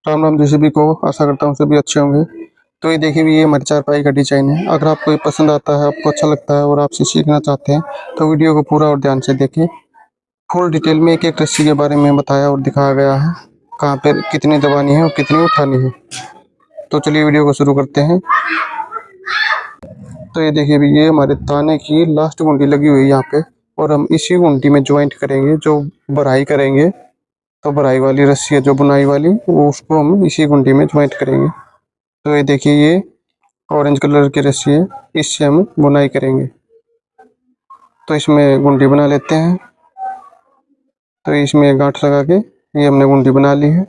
राम राम जी सभी को। आशा करता हूँ सभी अच्छे होंगे। तो ये देखिए भी ये हमारी चारपाई का डिजाइन है। अगर आपको ये पसंद आता है, आपको अच्छा लगता है और आपसे सीखना चाहते हैं तो वीडियो को पूरा और ध्यान से देखिए। फुल डिटेल में एक एक रस्सी के बारे में बताया और दिखाया गया है, कहाँ पर कितनी दबानी है और कितनी उठानी है। तो चलिए वीडियो को शुरू करते हैं। तो ये देखिए भी ये हमारे ताने की लास्ट गुंडी लगी हुई है यहाँ पे, और हम इसी गुंडी में ज्वाइंट करेंगे। जो बढ़ाई करेंगे तो बढ़ाई वाली रस्सी है जो बुनाई वाली, वो उसको हम इसी गुंडी में ज्वाइंट करेंगे। तो ये देखिए ये ऑरेंज कलर की रस्सी है, इससे हम बुनाई करेंगे। तो इसमें गुंडी बना लेते हैं। तो इसमें गांठ लगा के ये हमने गुंडी बना ली है।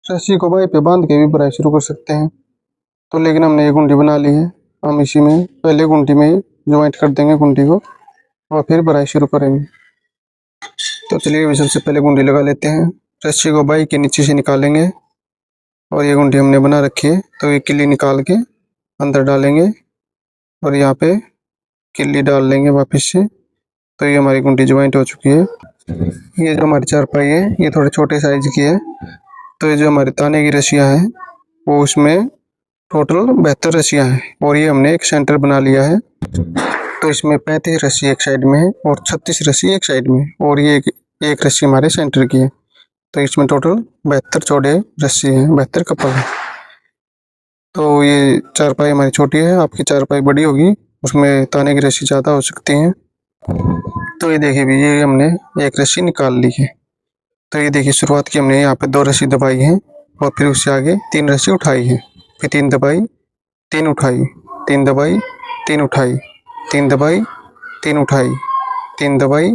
रस्सी को बाई पे बांध के भी बुनाई शुरू कर सकते हैं, तो लेकिन हमने ये गुंडी बना ली है। हम इसी में पहले गुंडी में ज्वाइंट कर देंगे गुंडी को और फिर बुनाई शुरू करेंगे। तो चलिए सबसे पहले गुंडी लगा लेते हैं। रस्सी को बाई के नीचे से निकालेंगे और ये गुंडी हमने बना रखी है, तो ये किल्ली निकाल के अंदर डालेंगे और यहाँ पे किल्ली डाल लेंगे वापस से। तो ये हमारी गुंडी ज्वाइंट हो चुकी है। ये जो हमारी चारपाई है ये थोड़े छोटे साइज की है। तो ये जो हमारे ताने की रस्सियाँ हैं वो उसमें टोटल 72 रस्सियाँ हैं, और ये हमने एक सेंटर बना लिया है। तो इसमें 35 रस्सी एक साइड में है और 36 रस्सी एक साइड में, और ये एक रस्सी हमारे सेंटर की है। तो इसमें टोटल 72 चौड़े रस्सी हैं, 72 कपल है। तो ये चारपाई हमारी छोटी है, आपकी चारपाई बड़ी होगी उसमें ताने की रस्सी ज़्यादा हो सकती हैं। तो ये देखिए भी ये हमने एक रस्सी निकाल ली है। तो ये देखिए शुरुआत की हमने यहाँ पे 2 रस्सी दबाई है और फिर उससे आगे 3 रस्सी उठाई है, फिर 3 दबाई 3 उठाई, 3 दबाई 3 उठाई, 3 दबाई 3 उठाई, 3 दबाई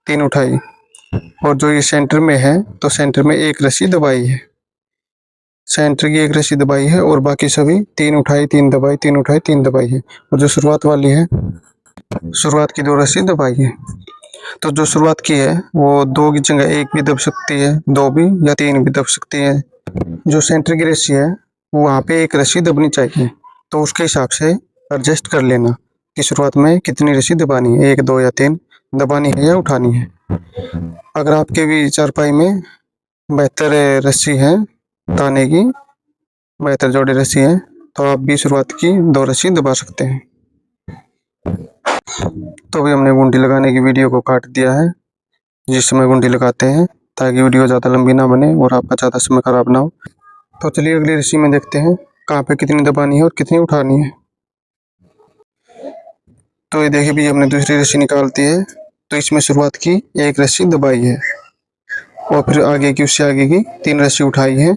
3 उठाई। और जो ये सेंटर में है तो सेंटर में एक रस्सी दबाई है, सेंटर की एक रस्सी दबाई है, और बाकी सभी 3 उठाई 3 दबाई 3 उठाई 3 दबाई है। और जो शुरुआत वाली है शुरुआत की 2 रस्सी दबाई है। तो जो शुरुआत की है वो 2 की जगह 1 भी दब सकती है, 2 भी या 3 भी दब सकती है। जो सेंटर की रस्सी है वो वहाँ पे एक रस्सी दबनी चाहिए, तो उसके हिसाब से एडजस्ट कर लेना कि शुरुआत में कितनी रस्सी दबानी है, 1 2 या 3 दबानी है या उठानी है। अगर आपके भी चारपाई में 72 रस्सी है, ताने की 72 जोड़ी रस्सी है, तो आप भी शुरुआत की 2 रस्सी दबा सकते हैं। तो भी हमने गुंडी लगाने की वीडियो को काट दिया है, जिस समय गुंडी लगाते हैं, ताकि वीडियो ज़्यादा लंबी ना बने और आपका ज़्यादा समय खराब ना हो। तो चलिए अगली रस्सी में देखते हैं कहाँ पे कितनी दबानी है और कितनी उठानी है। तो ये देखिए भी हमने दूसरी रस्सी निकाल दी है। तो इसमें शुरुआत की एक रस्सी दबाई है और फिर आगे की उससे आगे की 3 रस्सी उठाई है,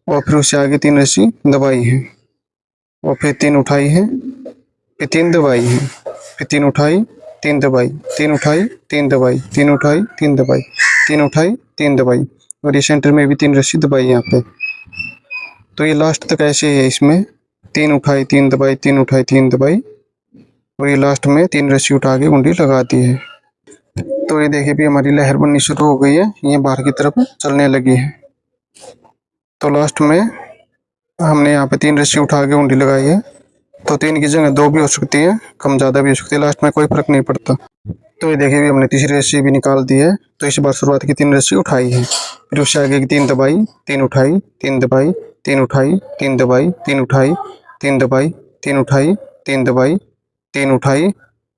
और फिर उससे आगे 3 रस्सी दबाई है, और फिर 3 उठाई है, फिर 3 दबाई है, फिर 3 उठाई 3 दबाई, 3 उठाई 3 दबाई, 3 उठाई 3 दबाई, 3 उठाई 3 दबाई, और ये सेंटर में भी 3 रस्सी दबाई यहाँ पे। तो ये लास्ट तक ऐसे है, इसमें 3 उठाई 3 दबाई 3 उठाई 3 दबाई, और ये लास्ट में 3 रस्सी उठा के गुंडी लगा दी है। तो ये देखिए भी हमारी लहर बननी शुरू हो गई है, ये बाहर की तरफ चलने लगी है। तो लास्ट में हमने यहाँ पे 3 रस्सी उठा के गुंडी लगाई है। तो 3 की जगह 2 भी हो सकती है, कम ज़्यादा भी हो सकती है, लास्ट में कोई फर्क नहीं पड़ता। तो ये देखिए भी हमने तीसरी रस्सी भी निकाल दी है। तो इस बार शुरुआत की 3 रस्सी उठाई है, फिर उससे आगे की 3 दबाई 3 उठाई 3 दबाई 3 उठाई 3 दबाई 3 उठाई 3 दबाई 3 उठाई 3 दबाई 3 उठाई,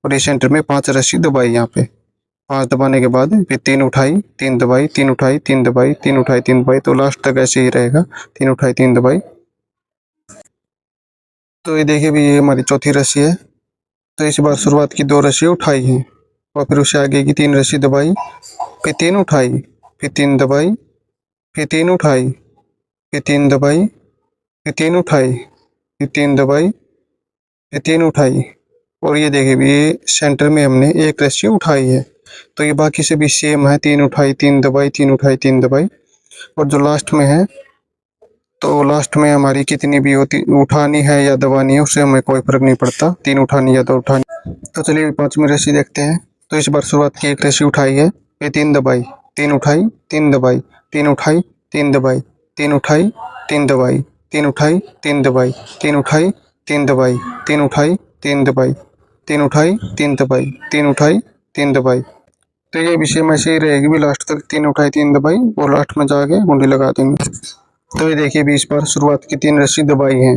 और ये सेंटर में 5 रस्सी दबाई। यहाँ पे 5 दबाने के बाद फिर 3 उठाई 3 दबाई 3 उठाई 3 दबाई 3 उठाई 3 दबाई, तो लास्ट तक ऐसे ही रहेगा, 3 उठाई 3 दबाई। तो ये देखिए भी ये हमारी चौथी रस्सी है। तो इस बार शुरुआत की 2 रस्सी उठाई हैं और फिर उससे आगे की 3 रस्सी दबाई, फिर 3 उठाई, फिर 3 दबाई, फिर 3 उठाई, फिर 3 दबाई, फिर 3 उठाई, फिर 3 दबाई, फिर 3 उठाई, और ये देखिए भी ये सेंटर में हमने एक रस्सी उठाई है। तो ये बाकी से भी सेम है, 3 उठाई 3 दबाई 3 उठाई 3 दबाई। और जो लास्ट में है तो लास्ट में हमारी कितनी भी होती उठानी है या दबानी है उससे हमें कोई फर्क नहीं पड़ता, 3 उठानी या 2 उठानी। तो चलिए 5वीं रस्सी देखते हैं। तो इस बार शुरुआत की एक रस्सी उठाई है, फिर 3 दबाई 3 उठाई 3 दबाई 3 उठाई 3 दबाई 3 उठाई 3 दबाई 3 उठाई 3 दबाई 3 उठाई 3 दबाई 3 उठाई 3 दबाई 3 उठाई 3 दबाई 3 उठाई 3 दबाई। तो ये विषय में ऐसे ही रहेगी भी लास्ट तक 3 उठाई 3 दबाई, और लास्ट में जाके गुंडी लगा देंगे। तो ये देखिए 20 बार शुरुआत की 3 रस्सी दबाई है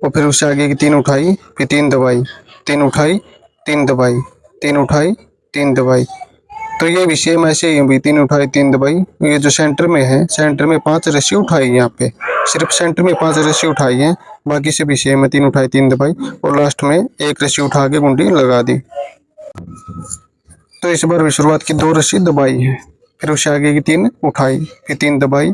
और फिर उससे आगे की 3 उठाई, फिर 3 दबाई, 3 उठाई, 3 दबाई, 3 उठाई, 3 दबाई। तो ये भी सेम ऐसे ही भी 3 उठाई 3 दबाई। ये जो सेंटर में है, सेंटर में 5 रस्सी उठाई है, यहाँ पे सिर्फ सेंटर में 5 रस्सी उठाई है, बाकी से भी सेम है 3 उठाई 3 दबाई और लास्ट में एक रस्सी उठा के गुंडी लगा दी। तो इस बार भी शुरुआत की 2 रस्सी दबाई है, फिर उससे आगे की 3 उठाई, फिर 3 दबाई,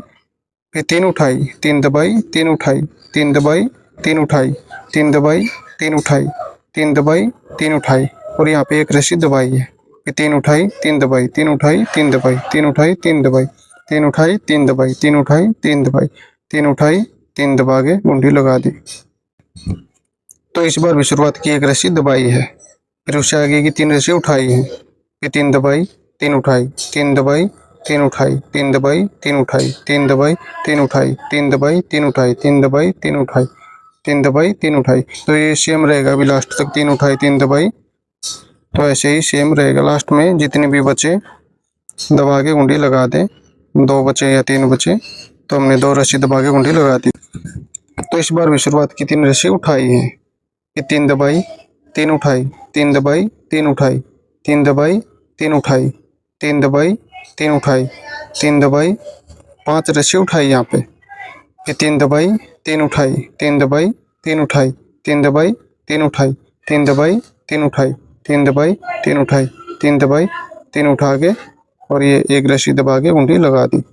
फिर 3 उठाई, 3 दबाई, 3 उठाई, 3 दबाई, 3 उठाई, 3 दबाई, 3 उठाई, 3 दबाई, 3 उठाई और यहाँ पे एक रस्सी दबाई है, फिर 3 उठाई, 3 दबाई, 3 उठाई, 3 दबाई, 3 उठाई, 3 दबाई, 3 उठाई, 3 दबाई, 3 उठाई, 3 दबाई, 3 उठाई, 3 दबा के गुंडी लगा दी। तो इस बार भी शुरुआत की एक रस्सी दबाई है, फिर उससे आगे की 3 रस्सी उठाई है, फिर 3 दबाई, 3 उठाई, 3 दबाई, 3 उठाई, 3 दबाई, 3 उठाई, 3 दबाई, 3 उठाई, 3 दबाई, 3 उठाई, 3 दबाई, 3 उठाई, 3 दबाई, 3 उठाई। तो ये सेम रहेगा अभी लास्ट तक 3 उठाई 3 दबाई। तो ऐसे ही सेम रहेगा, लास्ट में जितने भी बचे दबा के गुंडी लगा दें। 2 बचे या 3 बचे तो हमने 2 रस्सी दबा के गुंडी लगा दी। तो इस बार भी शुरुआत की 3 रस्सी उठाई है, फिर 3 दबाई, 3 उठाई, 3 दबाई, 3 उठाई, 3 दबाई, 3 उठाई, 3 दबाई, 3 उठाई, 3 दबाई, 5 रस्सी उठाई यहाँ पे, फिर 3 दबाई, 3 उठाई, 3 दबाई, 3 उठाई, 3 दबाई, 3 उठाई, 3 दबाई, 3 उठाई, 3 दबाई, 3 उठाई, 3 दबाई, 3 उठा के और ये एक रस्सी दबा के गुंडी लगा दी।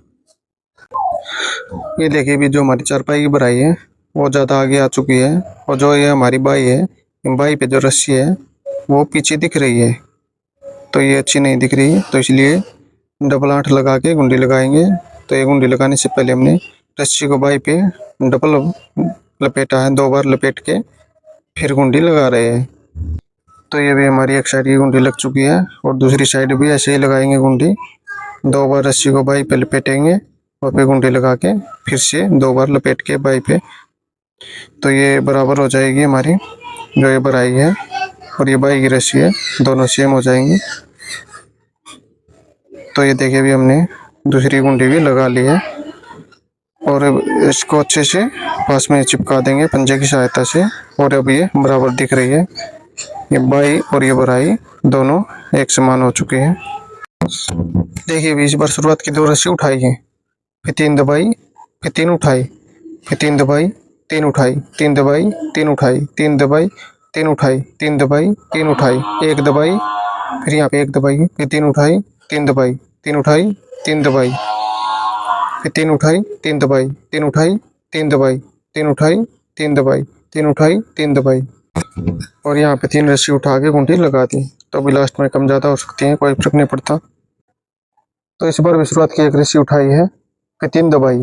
ये देखिए भी जो हमारी चारपाई की भराई है वो ज़्यादा आगे आ चुकी है और जो ये हमारी बाई है, बाई पे जो रस्सी है वो पीछे दिख रही है, तो ये अच्छी नहीं दिख रही है, तो इसलिए डबल आठ लगा के गुंडी लगाएंगे। तो ये गुंडी लगाने से पहले हमने रस्सी को बाई पे डबल लपेटा है, 2 बार लपेट के फिर गुंडी लगा रहे हैं। तो ये भी हमारी एक साइड की गुंडी लग चुकी है और दूसरी साइड भी ऐसे ही लगाएंगे गुंडी। 2 बार रस्सी को बाई पे लपेटेंगे और फिर गुंडी लगा के फिर से 2 बार लपेट के बाई पे, तो ये बराबर हो जाएगी हमारी जो ये भराई है और ये बाई की रस्सी है, दोनों सेम हो जाएंगी। तो ये देखिए अभी हमने दूसरी गुंडी भी लगा ली है और अब इसको अच्छे से पास में चिपका देंगे पंजे की सहायता से। और अब ये बराबर दिख रही है, ये बाई और ये भराई दोनों एक समान हो चुके हैं। देखिए अभी इस बार शुरुआत की 2 रस्सी उठाई है, फिर 3 दबाई, फिर 3 उठाई, फिर 3 दबाई, 3 उठाई, 3 दबाई, 3 उठाई, 3 दबाई, 3 उठाई, 3 दबाई, 3 उठाई, 1 दबाई, फिर यहाँ पे 1 दबाई, फिर 3 उठाई, 3 दबाई, 3 उठाई, 3 दबाई, फिर 3 उठाई, 3 दबाई, 3 उठाई, 3 दबाई, 3 उठाई, 3 दबाई, 3 उठाई, 3 दबाई और यहाँ पे 3 रस्सी उठा के गुंडी लगा दी। तो अभी लास्ट में कम ज़्यादा हो सकती है, कोई फर्क नहीं पड़ता। तो इस बार भी शुरुआत की एक रस्सी उठाई है, फिर 3 दबाई,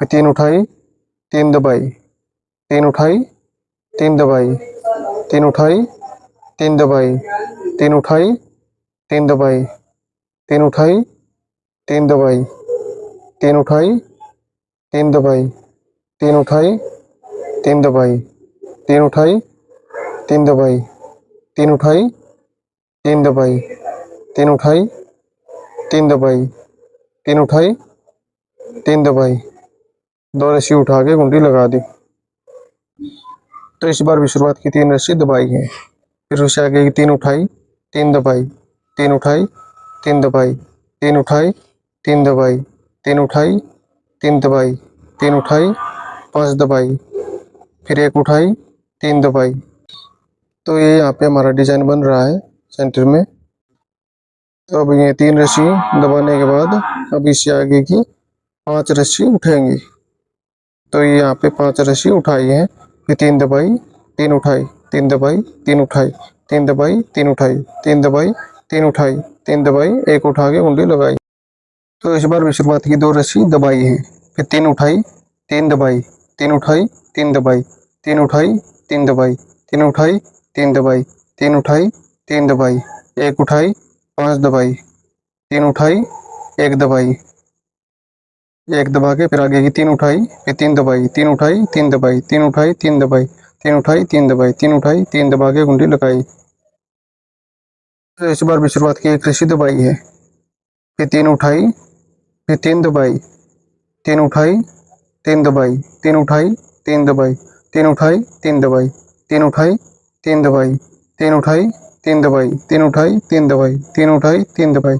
फिर 3 उठाई, 3 दबाई, 3 उठाई, 3 दबाई, 3 उठाई, 3 दबाई, 3 उठाई, 3 दबाई, 3 उठाई, 3 दबाई, 3 उठाई, 3 दबाई, 3 उठाई, 3 दबाई, 3 उठाई, 3 दबाई, 3 उठाई, 3 दबाई, 3 उठाई, 3 दबाई, 3 उठाई, 3 दबाई, 2 रस्सी उठा के गुंडी लगा दी। तो इस बार भी शुरुआत की 3 रस्सी दबाई है, फिर उससे आगे की 3 उठाई, 3 दबाई, 3 उठाई, 3 दबाई, 3 उठाई, 3 दबाई, 3 उठाई, 3 दबाई, 3 उठाई, 5 दबाई, फिर 1 उठाई, 3 दबाई। तो ये यहाँ पे हमारा डिजाइन बन रहा है सेंटर में। तो अब ये 3 रस्सी दबाने के बाद अब इससे आगे की 5 रस्सी उठेंगी। तो ये यहाँ पे 5 रस्सी उठाई है, फिर 3 दबाई, 3 उठाई, 3 दबाई, 3 उठाई, 3 दबाई, 3 उठाई, 3 दबाई, 3 उठाई, 3 दबाई, 1 उठा के गुंडी लगाई। तो इस बार भी शुरुआत की 2 रस्सी दबाई है, फिर 3 उठाई, 3 दबाई, 3 उठाई, 3 दबाई, 3 उठाई, 3 दबाई, 3 उठाई, 3 दबाई, 3 उठाई, 3 दबाई, 1 उठाई, 5 दबाई, 3 उठाई, 1 दबाई, 1 दबा के फिर आगे की 3 उठाई, फिर 3 दबाई, 3 उठाई, 3 दबाई, 3 उठाई, 3 दबाई, 3 उठाई, 3 दबाई, 3 उठाई, 3 दबा के गुंडी लगाई। तो इस बार भी शुरुआत की 1 रस्सी दबाई है, फिर 3 उठाई, फिर 3 दबाई, 3 उठाई, तीन दबाई, तीन उठाई, तीन दबाई, तीन उठाई, तीन दबाई, तीन उठाई, तीन दबाई, तीन उठाई, तीन दबाई, तीन उठाई, तीन दबाई, तीन उठाई, तीन दबाई।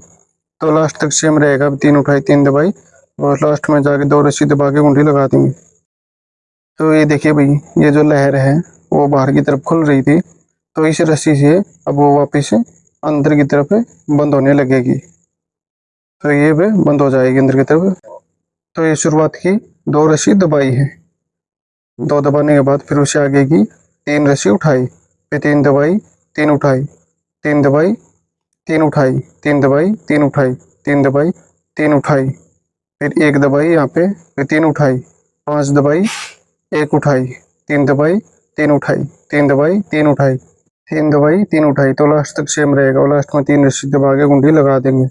तो लास्ट तक सेम रहेगा, अब तीन उठाई तीन दबाई, और लास्ट में जाके दो रस्सी दबा के गुंडी लगा देंगे। तो ये देखिए भाई, ये जो लहर है वो बाहर की तरफ खुल रही थी, तो इस रस्सी से अब वो वापस अंदर की तरफ बंद होने लगेगी। तो ये भी बंद हो जाएगी अंदर की तरफ। तो ये शुरुआत की दो रस्सी दबाई है, दो दबाने के बाद फिर उससे आगे की तीन रस्सी उठाई, फिर तीन दबाई, तीन उठाई, तीन दबाई, तीन उठाई, तीन दबाई, तीन उठाई, तीन दबाई, तीन उठाई, फिर एक दबाई यहाँ पे, फिर तीन उठाई, पांच दबाई, एक उठाई, तीन दबाई, तीन उठाई, तीन दबाई, तीन उठाई, तीन दबाई, तीन उठाई। तो लास्ट तक सेम रहेगा, और लास्ट में तीन रस्सी दबा के गुंडी लगा देंगे।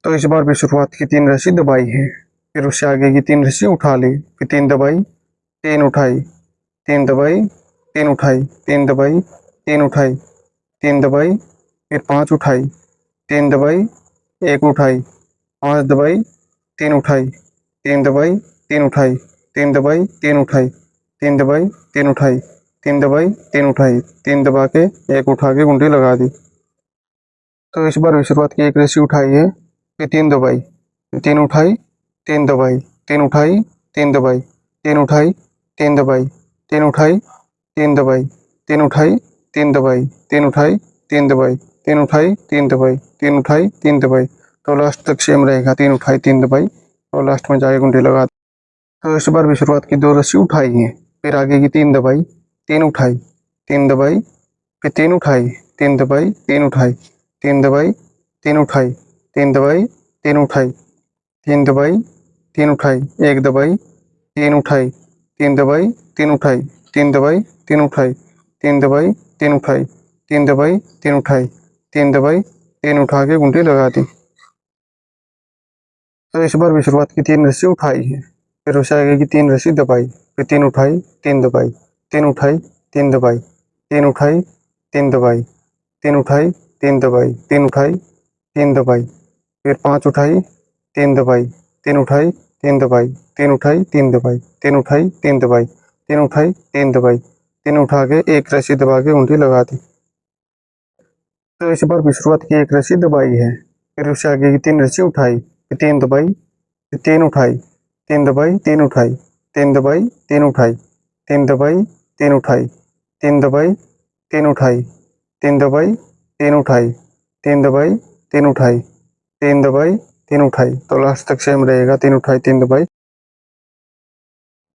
तो इस बार भी शुरुआत की तीन रस्सी दबाई है, फिर उससे आगे की तीन रस्सी उठा ली, फिर तीन दबाई, तीन उठाई, तीन दबाई, तीन उठाई, तीन दबाई, तीन उठाई, तीन दबाई, फिर पांच उठाई, तीन दबाई, एक उठाई, पांच दबाई, तीन उठाई, तीन दबाई, तीन उठाई, तीन दबाई, तीन उठाई, तीन दबाई, तीन उठाई, तीन दबाई, तीन उठाई, तीन दबा के एक उठा के गुंडी लगा दी। तो इस बार भी शुरुआत की एक रस्सी उठाई है, फिर तीन दबाई, फिर तीन उठाई, तीन दबाई, तीन उठाई, तीन दबाई, तीन उठाई, तीन दबाई, तीन उठाई, तीन दबाई, तीन उठाई, तीन दबाई, तीन उठाई, तीन दबाई, तीन उठाई, तीन दबाई, तीन उठाई, तीन दबाई। तो लास्ट तक सेम रहेगा, तीन उठाई तीन दबाई, और लास्ट में जाके गुंडी लगा। तो इस बार भी शुरुआत की दो रस्सी उठाई है, फिर आगे की तीन दबाई, तीन उठाई, तीन दबाई, फिर तीन उठाई, तीन दबाई, तीन उठाई, तीन दबाई, तीन उठाई, तीन दबाई, तीन उठाई, तीन दबाई, तीन उठाई, एक दबाई, तीन उठाई, तीन दबाई, तीन उठाई, तीन दबाई, तीन उठाई, तीन दबाई, तीन उठाई, तीन दबाई, तीन उठाई, तीन दबाई, तीन उठा के गुंडी लगा दी। तो इस बार भी शुरुआत की तीन रस्सी उठाई है, फिर उसे आगे की तीन रस्सी दबाई, फिर तीन उठाई, तीन दबाई, तीन उठाई, तीन दबाई, तीन उठाई, तीन दबाई, तीन उठाई, तीन दबाई, तीन उठाई, तीन दबाई, फिर पांच उठाई, तीन दबाई, तीन उठाई, तीन दबाई, तीन उठाई, तीन दबाई, तीन उठाई, तीन दबाई, तीन उठाई, तीन दबाई, तीन उठा के एक रस्सी दबा के गुंडी लगा दी। तो इस बार भी शुरुआत की एक रस्सी दबाई है, फिर उससे आगे की तीन रस्सी उठाई, फिर तीन दबाई, फिर तीन उठाई, तीन दबाई, तीन उठाई, तीन दबाई, तीन उठाई, तीन दबाई, तीन उठाई, तीन दबाई, तीन उठाई, तीन दबाई, तीन उठाई, तीन दबाई, तीन उठाई, तीन दबाई, तीन उठाई। तो लास्ट तक सेम रहेगा, तीन उठाई तीन दबाई।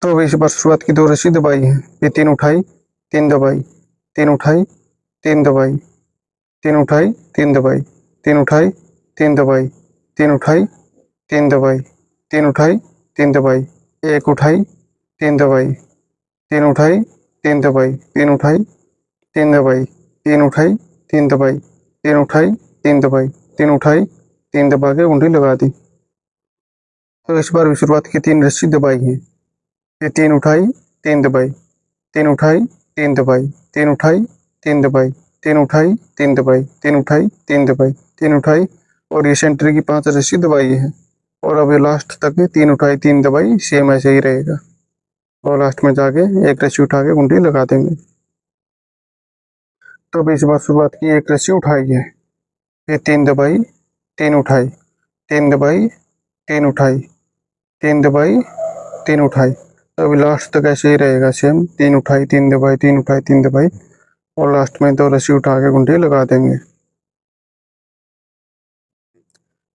तो इस बार शुरुआत की दो रस्सी दबाई है, फिर तीन उठाई, तीन दबाई, तीन उठाई, तीन दबाई, तीन उठाई, तीन दबाई, तीन उठाई, तीन दबाई, तीन उठाई, तीन दबाई, तीन उठाई, तीन दबाई, एक उठाई, तीन दबाई, तीन उठाई, तीन दबाई, तीन उठाई, तीन दबाई, तीन उठाई, तीन दबाई, तीन उठाई, तीन दबाई, तीन उठाई, तीन दबा के गुंडी लगा दी। तो इस बार भी शुरुआत की तीन रस्सी दबाई है, फिर तीन उठाई, तीन दबाई, तीन उठाई, तीन दबाई, तीन उठाई, तीन दबाई, तीन उठाई, तीन दबाई, तीन उठाई, तीन दबाई, तीन उठाई, और ये सेंटर की पांच रस्सी दबाई है। और अब ये लास्ट तक तीन उठाई तीन दबाई सेम ऐसे ही रहेगा, और लास्ट में जाके एक रस्सी उठा के गुंडी लगा देंगे। तो अब इस बार शुरुआत की एक रस्सी उठाई है, फिर तीन दबाई, तीन उठाई, तीन दबाई, तीन उठाई, तीन दबाई, तीन उठाई। तो अभी लास्ट तक ऐसे ही रहेगा सेम, तीन उठाई तीन दबाई, तीन उठाई तीन दबाई, और लास्ट में दो रस्सी उठा के गुंडी लगा देंगे।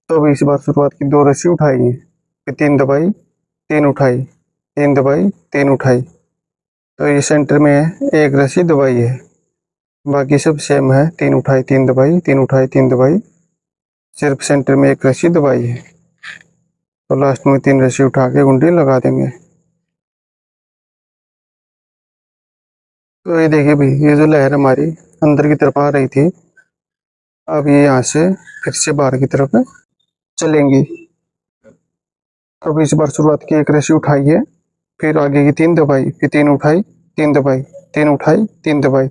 तो अभी इस बार शुरुआत की दो रस्सी उठाई है, फिर तीन दबाई, तीन उठाई, तीन दबाई, तीन उठाई। तो ये सेंटर में एक रस्सी दबाई है, बाकी सब सेम है, तीन उठाई तीन दबाई, तीन उठाई तीन दबाई, सिर्फ सेंटर में एक रस्सी दबाई है। तो लास्ट में तीन रस्सी उठा के गुंडी लगा देंगे। तो ये देखिए भाई, ये जो लहर हमारी अंदर की तरफ आ रही थी, अब ये यहाँ से फिर से बाहर की तरफ चलेंगी। तो अब इस बार शुरुआत की एक रस्सी उठाई है, फिर आगे की तीन दबाई, फिर तीन उठाई, तीन दबाई, तीन उठाई, तीन दबाई,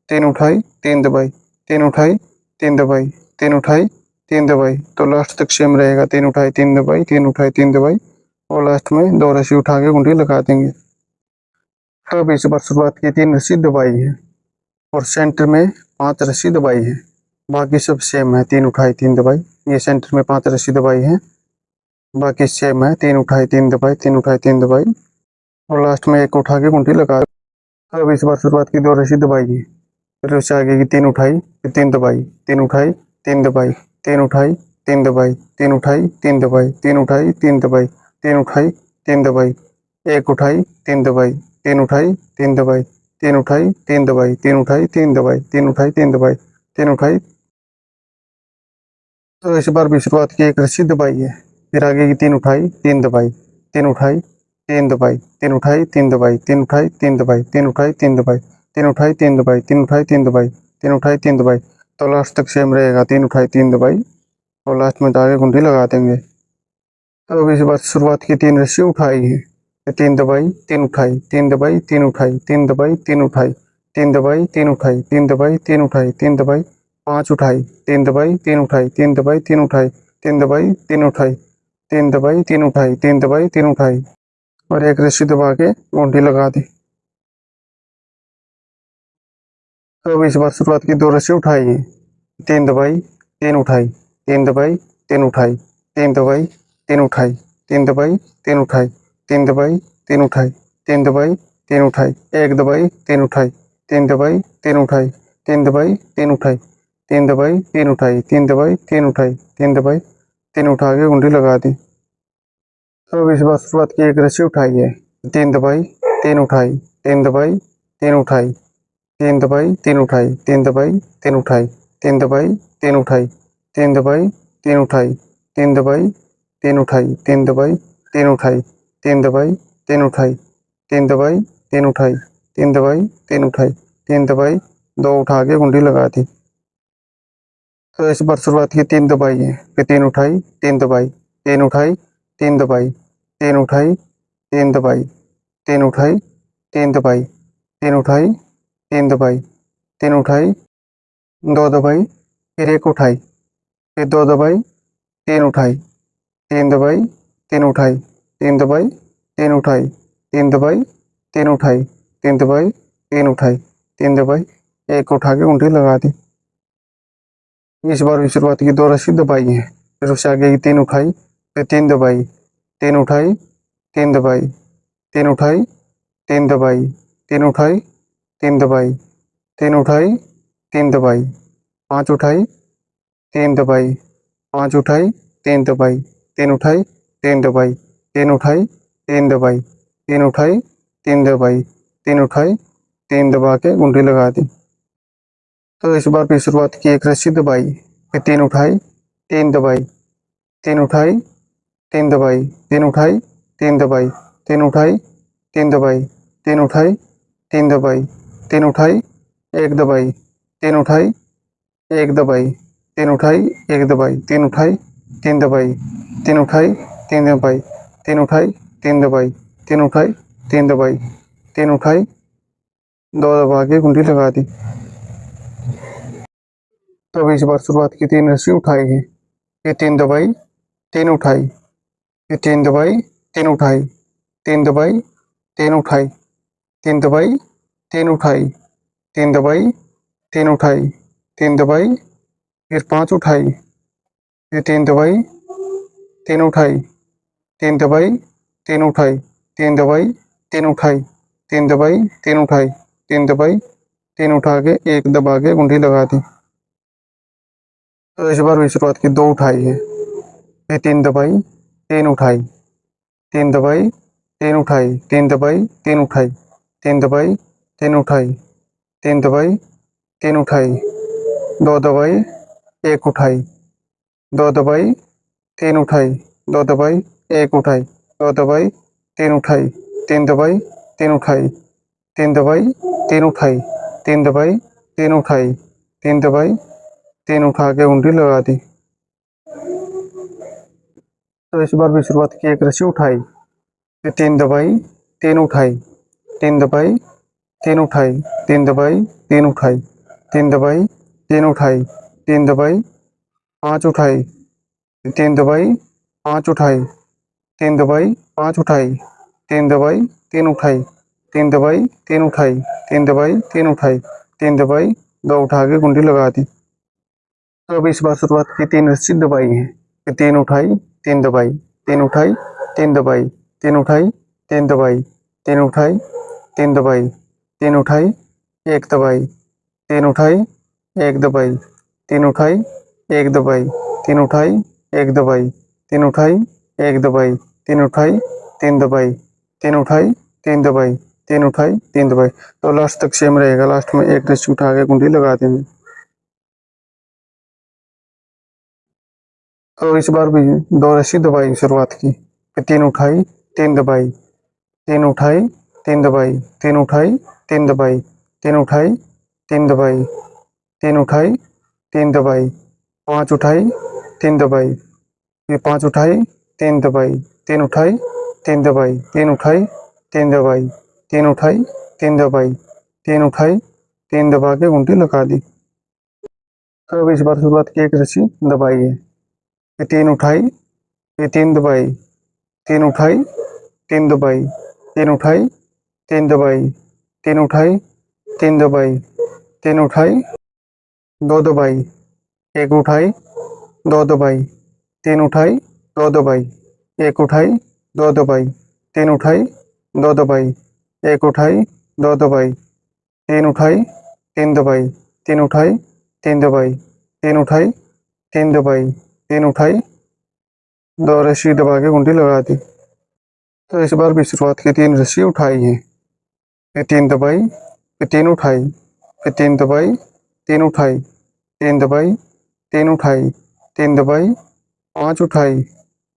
तीन उठाई, तीन दबाई, तीन उठाई, तीन दबाई, तीन उठाई, तीन दबाई। तो लास्ट तक सेम रहेगा, तीन उठाई तीन दबाई, तीन उठाई तीन दबाई, और लास्ट में 2 रस्सी उठा के गुंडी लगा देंगे। तो अब इस बार शुरुआत की 3 रस्सी दबाई है और सेंटर में 5 रस्सी दबाई है। बाकी सब सेम है, 3 उठाई 3 दबाई। ये सेंटर में 5 रस्सी दबाई है, बाकी सेम है, 3 उठाई 3 दबाई, 3 उठाई 3 दबाई और लास्ट में एक उठा के गुंडी लगा। तो अब इस बार शुरुआत की 2 रस्सी दबाई है, फिर उससे आगे की 3 उठाई, फिर 3 दबाई, 3 उठाई 3 दबाई, 3 उठाई 3 दबाई, 3 उठाई 3 दबाई, 3 उठाई 3 दबाई, 3 उठाई 3 दबाई, एक उठाई 3 दबाई, 3 उठाई 3 दबाई, 3 उठाई 3 दबाई, 3 उठाई 3 दबाई, 3 उठाई 3 दबाई, 3 उठाई। तो इस बार भी शुरुआत की 1 रस्सी दबाई है, फिर आगे की 3 उठाई 3 दबाई, 3 उठाई 3 दबाई, 3 उठाई 3 दबाई, 3 उठाई 3 दबाई, 3 उठाई 3 दबाई, 3 उठाई 3 दबाई, 3 उठाई 3 दबाई, 3 उठाई 3 दबाई। तो लास्ट तक सेम रहेगा, 3 उठाई 3 दबाई और लास्ट में जाके गुंडी लगा देंगे। तो अब इस बार शुरुआत की 3 रस्सी उठाई है, फिर 3 दबाई 3 उठाई, 3 दबाई 3 उठाई, 3 दबाई 3 उठाई, 3 दबाई 3 उठाई, 3 दबाई 3 उठाई, 3 दबाई 5 उठाई, 3 दबाई 3 उठाई, 3 दबाई 3 उठाई, 3 दबाई 3 उठाई, 3 दबाई 3 उठाई, 3 दबाई 3 उठाई और एक रस्सी दबा के गुंडी लगा दी। तो अब इस बार शुरुआत की 2 रस्सी उठाई है, 3 दबाई 3 उठाई, 3 दबाई 3 उठाई, 3 दबाई 3 उठाई, 3 दबाई 3 उठाई, 3 दबाई 3 उठाई, 3 दबाई 3 उठाई, एक दबाई 3 उठाई, 3 दबाई 3 उठाई, 3 दबाई 3 उठाई, 3 दबाई 3 उठाई, 3 दबाई 3 उठाई, 3 दबाई 3 उठा के गुंडी लगा दी। तो अब इस बार शुरुआत की 1 रस्सी उठाई है, 3 दबाई 3 उठाई, 3 दबाई 3 उठाई, 3 दबाई 3 उठाई, 3 दबाई 3 उठाई, 3 दबाई 3 उठाई, 3 दबाई 3 उठाई, 3 दबाई 3 उठाई, 3 दबाई 3 उठाई, 3 दबाई 3 उठाई, 3 दबाई 3 उठाई, 3 दबाई 3 उठाई, 3 दबाई 2 उठा के गुंडी लगा दी। तो इस बार शुरुआत की 3 दबाई है, फिर 3 उठाई 3 दबाई, 3 उठाई 3 दबाई, 3 उठाई 3 दबाई, 3 उठाई 3 दबाई, 3 उठाई 3 दबाई, 3 उठाई 2 दबाई, फिर 1 उठाई, फिर 2 दबाई 3 उठाई, 3 दबाई 3 उठाई, 3 दबाई 3 उठाई, 3 दबाई 3 उठाई, 3 दबाई 3 उठाई, 3 दबाई 1 उठा के गुंडी लगा दी। इस बार भी शुरुआत की 2 रस्सी दबाई है, फिर उससे आगे की 3 उठाई, फिर 3 दबाई, 3 उठाई 3 दबाई, 3 उठाई 3 दबाई, 3 उठाई 3 दबाई, 3 उठाई 3 दबाई, 5 उठाई 3 दबाई, 5 उठाई 3 दबाई, 3 उठाई 3 दबाई, 3 उठाई 3 दबाई, 3 उठाई 3 दबाई, 3 उठाई 3 दबा के गुंडी लगा दी। तो इस बार भी शुरुआत की 1 रस्सी दबाई, फिर 3 उठाई 3 दबाई, 3 उठाई 3 दबाई, 3 उठाई 3 दबाई, 3 उठाई 3 दबाई, 3 उठाई 3 दबाई, 3 उठाई 1 दबाई, 3 उठाई 1 दबाई, 3 उठाई 1 दबाई, 3 उठाई 3 दबाई, 3 उठाई 3 दबाई, 3 उठाई 3 दबाई, 3 उठाई 3 दबाई, 3 उठाई 2 दबा के गुंडी लगा दी। तो अब इस बार शुरुआत की 3 रस्सी उठाई है, फिर 3 दबाई 3 उठाई, फिर 3 दबाई 3 उठाई, 3 दबाई 3 उठाई, 3 दबाई 3 उठाई, 3 दबाई 3 उठाई, 3 दबाई, फिर 5 उठाई, फिर 3 दबाई 3 उठाई, 3 दबाई 3 उठाई, 3 दबाई 3 उठाई, 3 दबाई 3 उठाई, 3 दबाई 3 उठा के 1 दबा के गुंडी लगा दी। तो इस बार भी शुरुआत की 2 उठाई है, फिर 3 दबाई 3 उठाई, 3 दबाई 3 उठाई, 3 दबाई 3 उठाई, 3 दबाई 3 उठाई, 3 दबाई 3 उठाई, 2 दबाई 1 उठाई, 2 दबाई 3 उठाई, 2 दबाई 1 उठाई, 2 दबाई 3 उठाई, 3 दबाई 3 उठाई, 3 दबाई 3 उठाई, 3 दबाई 3 उठाई, 3 दबाई 3 उठा के गुंडी लगा दी। तो इस बार भी शुरुआत की 1 रस्सी उठाई, फिर 3 दबाई 3 उठाई, 3 दबाई 3 उठाई, 3 दबाई 3 उठाई, 3 दबाई 3 उठाई, 3 दबाई 5 उठाई, 3 दबाई 5 उठाई, तीन दबाई, पांच उठाई, तीन दबाई, तीन उठाई, तीन दबाई, तीन उठाई, तीन दबाई, तीन उठाई, तीन दबाई, दो उठा के कुंडी लगा दी। तो अब इस बार शुरुआत की, तीन रस्सी दबाई है, फिर तीन उठाई, तीन दबाई, तीन उठाई, तीन दबाई, तीन उठाई, तीन दबाई, तीन उठाई, तीन दबाई, तीन उठाई, एक दबाई, तीन उठाई, एक दबाई, तीन उठाई, एक दबाई, तीन उठाई, एक दबाई, तीन उठाई, एक दबाई, तीन उठाई, तीन दबाई, तीन उठाई, तीन दबाई, तीन उठाई, तीन दबाई। तो लास्ट तक सेम रहेगा, लास्ट में एक रस्सी उठा के कुंडी लगा देंगे। तो इस बार भी दो रस्सी दबाई शुरुआत की, फिर तीन उठाई, तीन दबाई, तीन उठाई, तीन दबाई, तीन उठाई, तीन दबाई, तीन उठाई, तीन दबाई, तीन उठाई, तीन दबाई, पांच उठाई, तीन दबाई, फिर पांच उठाई, तीन दबाई, तीन उठाई, तीन दबाई, तीन उठाई, तीन दबाई, तीन उठाई, तीन दबाई, तीन उठाई, तीन दबा के घंटी लगा दी। तो अब इस बार शुरुआत की, एक रस्सी दबाई है, फिर तीन उठाई, फिर तीन दबाई, तीन उठाई, तीन दबाई, तीन उठाई, तीन दबाई, तीन उठाई, तीन दबाई, तीन उठाई, दो दबाई, एक उठाई, दो दबाई, तीन उठाई, दो दबाई, एक उठाई, दो दबाई, तीन उठाई, दो दबाई, एक उठाई, दो दबाई, तीन उठाई, तीन दबाई, तीन उठाई, तीन दबाई, तीन उठाई, तीन दबाई, तीन उठाई, दो रस्सी दबा के कुंडी लगा दी। तो इस बार भी शुरुआत की, तीन रस्सी उठाई है, फिर तीन दबाई, फिर तीन उठाई, फिर तीन दबाई, तीन उठाई, तीन दबाई, तीन उठाई, तीन दबाई, पांच उठाई,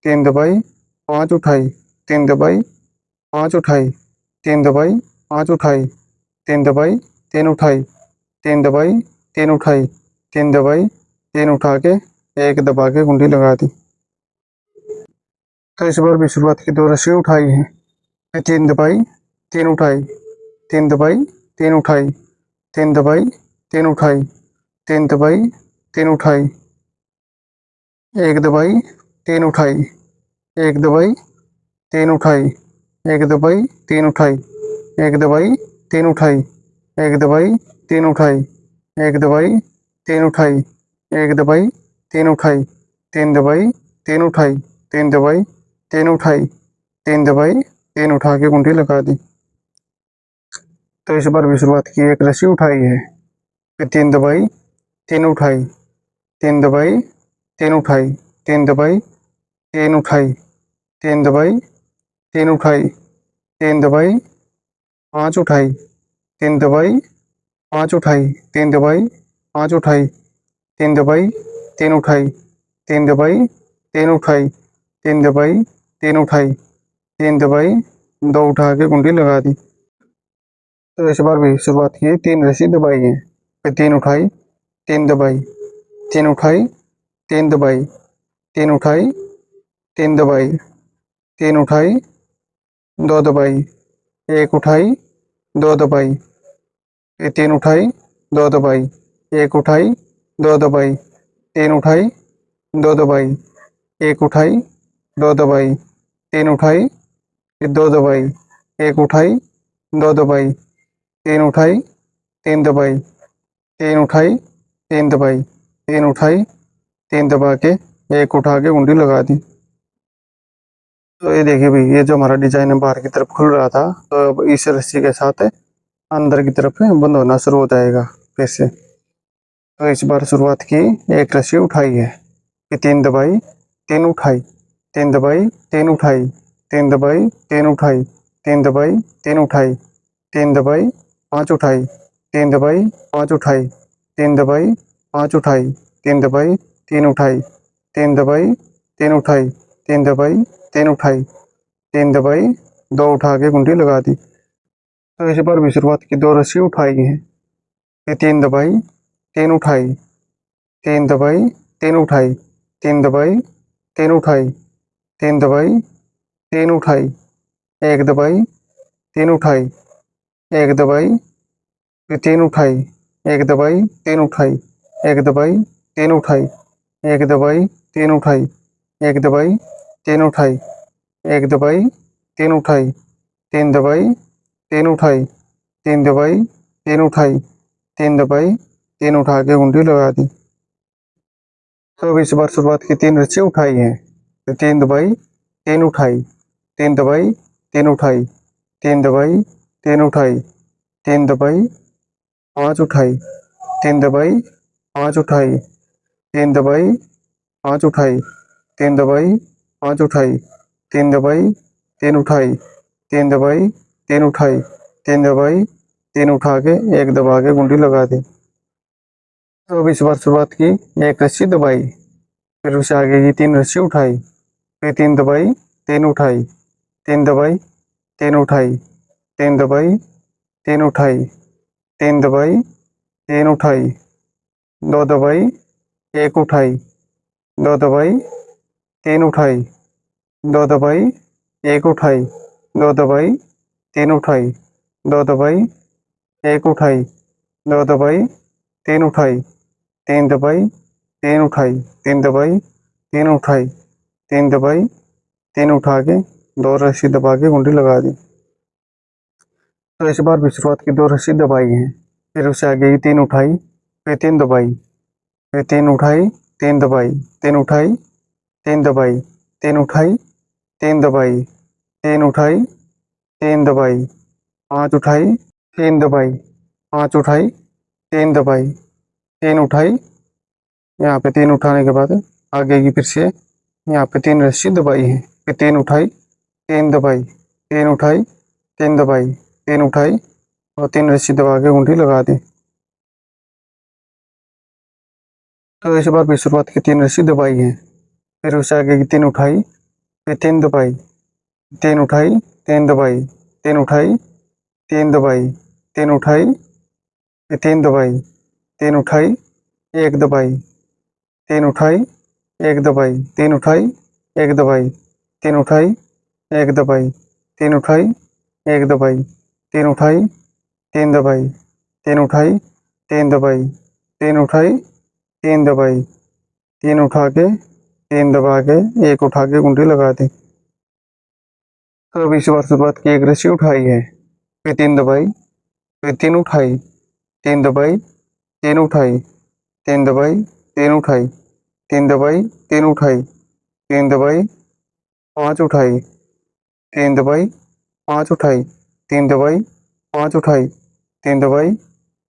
तीन दबाई, पांच उठाई, तीन दबाई, पांच उठाई, तीन दबाई, पांच उठाई, तीन दबाई, तीन उठाई, तीन दबाई, तीन उठाई, तीन दबाई, तीन उठा के एक दबा के कुंडी लगा दी। तो इस बार भी शुरुआत की, दो रस्सी उठाई है, फिर तीन दबाई, तीन उठाई, तीन दबाई, तीन उठाई, तीन दबाई, तीन उठाई, तीन दबाई, तीन उठाई, एक दबाई, तीन उठाई, एक दबाई, तीन उठाई, एक दबाई, तीन उठाई, एक दबाई, तीन उठाई, एक दबाई, तीन उठाई, एक दबाई, तीन उठाई, एक दबाई, तीन उठाई, तीन दबाई, तीन उठाई, तीन दबाई, तीन उठाई, तीन दबाई, तीन उठा के कुंडी लगा दी। तो इस बार भी शुरुआत की, एक रस्सी उठाई है, फिर तीन दबाई, तीन उठाई, तीन दबाई, तीन उठाई, तीन दबाई, तीन उठाई, तीन दबाई, तीन उठाई, तीन दबाई, पांच उठाई, तीन दबाई, पांच उठाई, तीन दबाई, पांच उठाई, तीन दबाई, तीन उठाई, तीन दबाई, तीन उठाई, तीन दबाई, तीन उठाई, तीन दबाई, दो उठा के कुंडी लगा दी। तो इस बार भी शुरुआत की, तीन रस्सी दबाई है, फिर तीन उठाई, तीन दबाई, तीन उठाई, तीन दबाई, तीन उठाई, तीन दबाई, तीन उठाई, दो दबाई, एक उठाई, दो दबाई, फिर तीन उठाई, दो दबाई, एक उठाई, दो दबाई, तीन उठाई, दो दबाई, एक उठाई, दो दबाई, तीन उठाई, फिर दो दबाई, एक उठाई, दो दबाई, तीन उठाई, तीन दबाई, तीन उठाई, तीन दबाई, तीन उठाई, तीन दबा के एक उठा के कुंडी लगा दी। तो ये देखिए भाई, ये जो हमारा डिजाइन है बाहर की तरफ खुल रहा था, तो अब इस रस्सी के साथ अंदर की तरफ बंद होना शुरू हो जाएगा फिर से। तो इस बार शुरुआत की, एक रस्सी उठाई है, फिर तीन दबाई, तीन उठाई, तीन दबाई, तीन उठाई, तीन दबाई, तीन उठाई, तीन दबाई, तीन उठाई, तीन दबाई, पांच उठाई, तीन दबाई, पांच उठाई, तीन दबाई, पांच उठाई, तीन दबाई, तीन उठाई, तीन दबाई, तीन उठाई, तीन दबाई, तीन उठाई, तीन दबाई, दो उठा के कुंडी लगा दी। तो इस बार भी शुरुआत की, दो रस्सी उठाई है, फिर तीन दबाई, तीन उठाई, तीन दबाई, तीन उठाई, तीन दबाई, तीन उठाई, तीन दबाई, तीन उठाई, एक दबाई, तीन उठाई, एक दबाई, फिर तीन उठाई, एक दबाई, तीन उठाई, एक दबाई, तीन उठाई, एक दबाई, तीन उठाई, एक दबाई, तीन उठाई, एक दबाई, तीन उठाई, तीन दबाई, तीन उठाई, तीन दबाई, तीन उठाई, तीन दबाई, तीन उठा के घंटी लगा दी। तो अब इस बार शुरुआत की तीन रस्सी उठाई है, तो तीन दबाई, तीन उठाई, तीन दबाई, तीन उठाई, तीन दबाई, तीन उठाई, तीन दबाई, पांच उठाई, तीन दबाई, पांच उठाई, तीन दबाई, पांच उठाई, तीन दबाई, पांच उठाई, तीन दबाई, तीन उठाई, तीन दबाई, तीन उठाई, तीन दबाई, तीन उठा के एक दबा के गुंडी लगा दी। तो अब इस बार शुरुआत की, एक रस्सी दबाई, फिर उसे आगे की तीन रस्सी उठाई, फिर तीन दबाई, तीन उठाई, तीन दबाई, तीन उठाई, तीन दबाई, तीन उठाई, तीन दबाई, तीन उठाई, दो दबाई, एक उठाई, दो दबाई, तीन उठाई, दो दबाई, एक उठाई, दो दबाई, तीन उठाई, दो दबाई, एक उठाई, दो दबाई, तीन उठाई, तीन दबाई, तीन उठाई, तीन दबाई, तीन उठाई, तीन दबाई, तीन उठा के दो रस्सी दबा के गुंडी लगा दी। तो इस बार भी शुरुआत की दो रस्सी दबाई है, फिर उससे आगे की तीन उठाई, फिर तीन दबाई, फिर तीन उठाई, तीन दबाई, तीन उठाई, तीन दबाई, तीन उठाई, तीन दबाई, तीन उठाई, तीन दबाई, पांच उठाई, तीन दबाई, पांच उठाई, तीन दबाई, तीन उठाई। यहाँ पे तीन उठाने के बाद आगे की फिर से यहाँ पे तीन रस्सी दबाई है, फिर तीन उठाई, तीन दबाई, तीन उठाई, तीन दबाई, तीन उठाई और तीन रस्सी दबा के गुंडी लगा दी। तो इस बार भी शुरुआत की तीन रस्सी दबाई है, फिर उससे आगे की तीन उठाई, फिर तीन दबाई, तीन उठाई, तीन दबाई, तीन उठाई, तीन दबाई, तीन उठाई, फिर तीन दबाई, तीन उठाई, एक दबाई, तीन उठाई, एक दबाई, तीन उठाई, एक दबाई, तीन उठाई, एक दबाई, तीन उठाई, एक दबाई, तीन उठाई, तीन दबाई, तीन उठाई, तीन दबाई, तीन उठाई, तीन दबाई, तीन उठा के तीन दबा के एक उठा के गुंडी लगा दी। तो अब इस बार शुरुआत की, एक रस्सी उठाई है, फिर तीन दबाई, फिर तीन उठाई, तीन दबाई, तीन उठाई, तीन दबाई, तीन उठाई, तीन दबाई, तीन उठाई, तीन दबाई, पांच उठाई, तीन दबाई, पांच उठाई, तीन दबाई, पांच उठाई, तीन दबाई,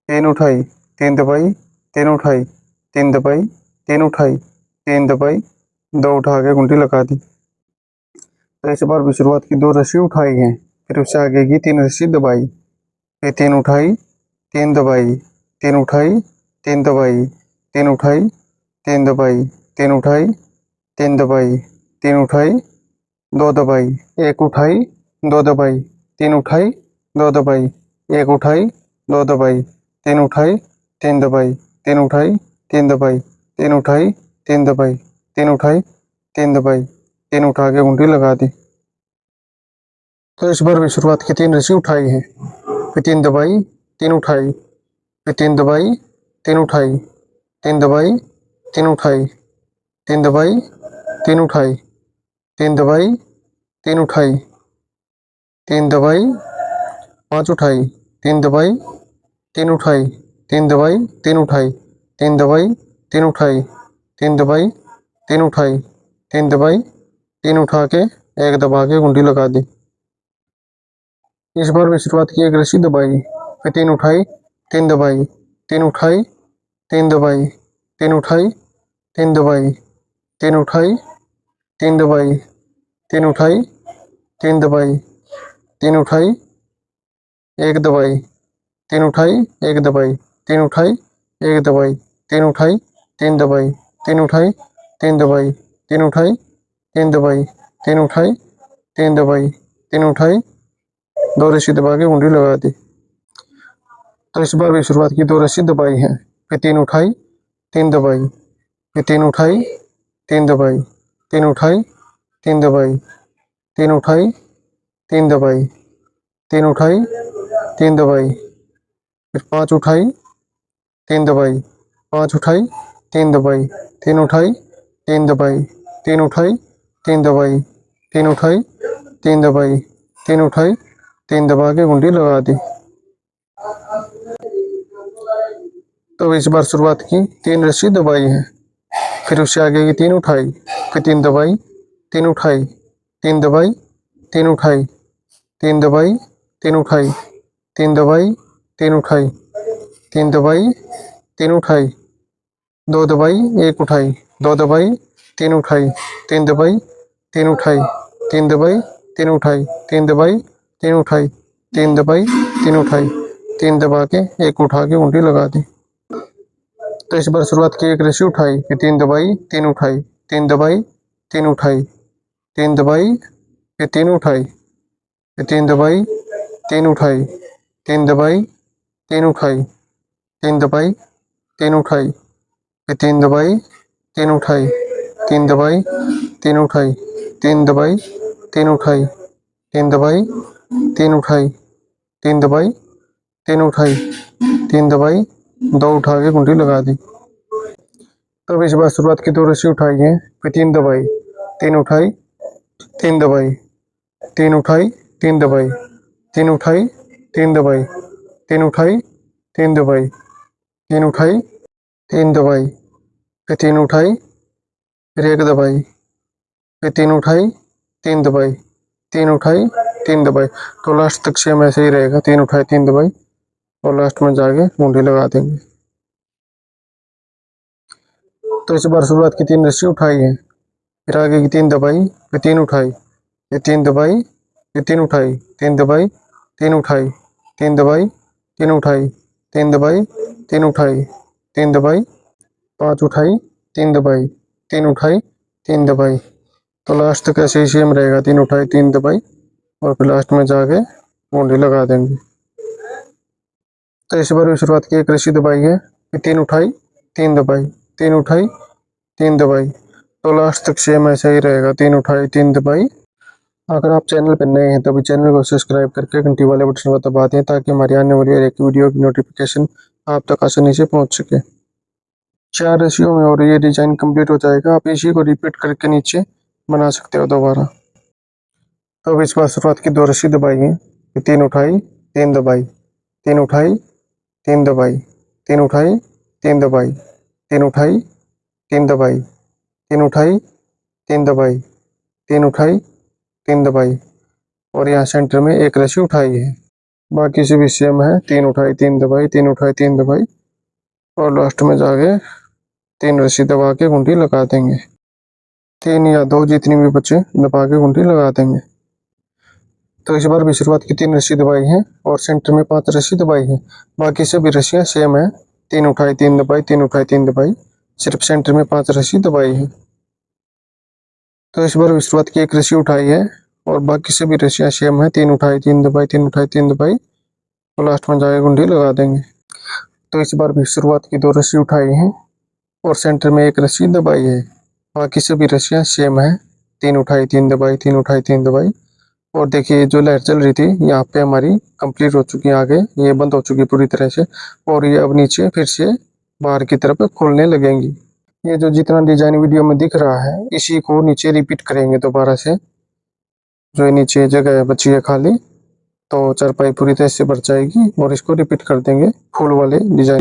तीन उठाई, तीन दबाई, तीन उठाई, तीन दबाई, तीन उठाई, तीन दबाई, दो उठा के गुंडी लगा दी। तो इस बार भी शुरुआत की, दो रस्सी उठाई है, फिर उससे आगे की तीन रस्सी दबाई, फिर तीन उठाई, तीन दबाई, तीन उठाई, तीन दबाई, तीन उठाई, तीन दबाई, तीन उठाई, तीन दबाई, तीन उठाई, दो दबाई, एक उठाई, दो दबाई, तीन उठाई, दो दबाई, एक उठाई, दो दबाई, तीन उठाई, तीन दबाई, तीन उठाई, तीन दबाई, तीन उठाई, तीन दबाई, तीन उठाई, तीन दबाई, तीन उठा के गुंडी लगा दी। तो इस बार भी शुरुआत की, तीन रस्सी उठाई है, फिर तीन दबाई, तीन उठाई, फिर तीन दबाई, तीन उठाई, तीन दबाई, तीन उठाई, तीन दबाई, तीन उठाई, तीन दबाई, तीन उठाई, तीन दबाई, पांच उठाई, तीन दबाई, तीन उठाई, तीन दबाई, तीन उठाई, तीन दबाई, तीन उठाई, तीन दबाई, तीन उठाई, तीन दबाई, तीन उठा के एक दबा के गुंडी लगा दी। इस बार भी शुरुआत की, एक रस्सी दबाई, फिर तीन उठाई, तीन दबाई, तीन उठाई, तीन दबाई, तीन उठाई, तीन दबाई, तीन उठाई, तीन दबाई, तीन उठाई, तीन दबाई, तीन उठाई, एक दबाई, तीन उठाई, एक दबाई, तीन उठाई, एक दबाई, तीन उठाई, तीन दबाई, तीन उठाई, तीन दबाई, तीन उठाई, तीन दबाई, तीन उठाई, तीन दबाई, तीन उठाई, दो रस्सी दबा के गुंडी लगा दी। तो इस बार भी शुरुआत की, दो रस्सी दबाई है, फिर तीन उठाई, तीन दबाई, फिर तीन उठाई, तीन दबाई, तीन उठाई, तीन दबाई, तीन उठाई, तीन दबाई, तीन उठाई, तीन दबाई, फिर पांच उठाई, तीन दबाई, पांच उठाई, तीन दबाई, तीन उठाई, तीन दबाई, तीन उठाई, तीन दबाई, तीन उठाई, तीन दबाई, तीन उठाई, तीन दबा के घुंडी लगा दी। तो इस बार शुरुआत की, तीन रस्सी दबाई है, फिर उससे आगे की तीन उठाई, फिर तीन दबाई, तीन उठाई, तीन दबाई, तीन उठाई, तीन दबाई, तीन उठाई, तीन दबाई, तीन उठाई, तीन दबाई, तीन उठाई, दो दबाई, एक उठाई, दो दबाई, तीन उठाई, तीन दबाई, तीन उठाई, तीन दबाई, तीन उठाई, तीन दबाई, तीन उठाई, तीन दबाई, तीन उठाई, तीन दबा के एक उठा के घुंडी लगा दी। तो इस बार शुरुआत की, एक रस्सी उठाई, फिर तीन दबाई, तीन उठाई, तीन दबाई, तीन उठाई, तीन दबाई, फिर तीन उठाई, फिर तीन दबाई, तीन उठाई, तीन दबाई, तीन उठाई, तीन दबाई, तीन उठाई, फिर तीन दबाई, तीन उठाई, तीन दबाई, तीन उठाई, तीन दबाई, तीन उठाई, तीन दबाई, तीन उठाई, तीन दबाई, तीन उठाई, तीन दबाई, दो उठा के घुंडी लगा दी। तब इस बार शुरुआत की, दो रस्सी उठाई है, फिर तीन दबाई, तीन उठाई, तीन दबाई, तीन उठाई, तीन दबाई, तीन उठाई, तीन दबाई, तीन उठाई, तीन दबाई, तीन उठाई, तीन दबाई, फिर तीन उठाई, फिर एक दबाई, फिर तीन उठाई, तीन दबाई, तीन उठाई, तीन दबाई। तो लास्ट तक सेम ऐसे ही रहेगा, तीन उठाई, तीन दबाई, और लास्ट में जाके घुंडी लगा देंगे। तो इस बार शुरुआत की, तीन रस्सी उठाई है, फिर आगे की तीन दबाई, फिर तीन उठाई, फिर तीन दबाई, फिर तीन उठाई, तीन दबाई, तीन उठाई, तीन दबाई, तीन उठाई, तीन दबाई, तीन उठाई, तीन दबाई, पांच उठाई, तीन दबाई, तीन उठाई, तीन दबाई। तो लास्ट तक ऐसे ही सेम रहेगा, तीन उठाई, तीन दबाई, और फिर लास्ट में जाके घुंडी लगा देंगे। तो इस बार भी शुरुआत की, एक रस्सी दबाई है, फिर तीन उठाई, तीन दबाई, तीन उठाई, तीन दबाई। तो लास्ट तक सेम ऐसा ही रहेगा, तीन उठाई, तीन दबाई। अगर आप चैनल पर नए हैं तो अभी चैनल को सब्सक्राइब करके घंटी वाले बटन को दबा दें, ताकि हमारी आने वाली हर एक वीडियो की नोटिफिकेशन आप तक आसानी से पहुंच सके। चार रस्सियों में और ये डिजाइन कंप्लीट हो जाएगा। आप इसी को रिपीट करके नीचे बना सकते हो दोबारा। तो अब इस बार शुरुआत की, दो रस्सी दबाई है, फिर तीन उठाई, तीन दबाई, तीन उठाई, तीन दबाई, तीन उठाई, तीन दबाई, तीन उठाई, तीन दबाई, तीन उठाई, तीन दबाई, तीन उठाई, तीन दबाई, और यहाँ सेंटर में एक रस्सी उठाई है। बाकी से भी सेम है, तीन उठाई, तीन दबाई, तीन उठाई, तीन दबाई, और लास्ट में जाके तीन रस्सी दबा के घुंडी लगा देंगे। तीन या दो जितनी भी बचे दबा के घुंडी लगा देंगे। तो इस बार भी शुरुआत की, तीन रस्सी दबाई है, और सेंटर में पांच रस्सी दबाई है। बाकी सभी रस्सियाँ सेम है, तीन उठाई, तीन दबाई, तीन उठाई, तीन दबाई, सिर्फ सेंटर में पांच रस्सी दबाई है। तो इस बार भी शुरुआत की, एक रस्सी उठाई है, और बाकी सभी रस्सियाँ सेम है, तीन उठाई, तीन दबाई, तीन उठाई, तीन दबाई, और लास्ट में जाके घुंडी लगा देंगे। तो इस बार भी शुरुआत की, दो रस्सी उठाई है, और सेंटर में एक रस्सी दबाई है। बाकी सभी रस्सियाँ सेम है, तीन उठाई, तीन दबाई, तीन उठाई, तीन दबाई। और देखिए, जो लाइट चल रही थी यहाँ पे हमारी कंप्लीट हो चुकी है, आगे ये बंद हो चुकी है पूरी तरह से, और ये अब नीचे फिर से बाहर की तरफ खोलने लगेंगी। ये जो जितना डिजाइन वीडियो में दिख रहा है, इसी को नीचे रिपीट करेंगे दोबारा से। जो ये नीचे जगह बची है खाली, तो चारपाई पूरी तरह से भर जाएगी, और इसको रिपीट कर देंगे फूल वाले डिजाइन।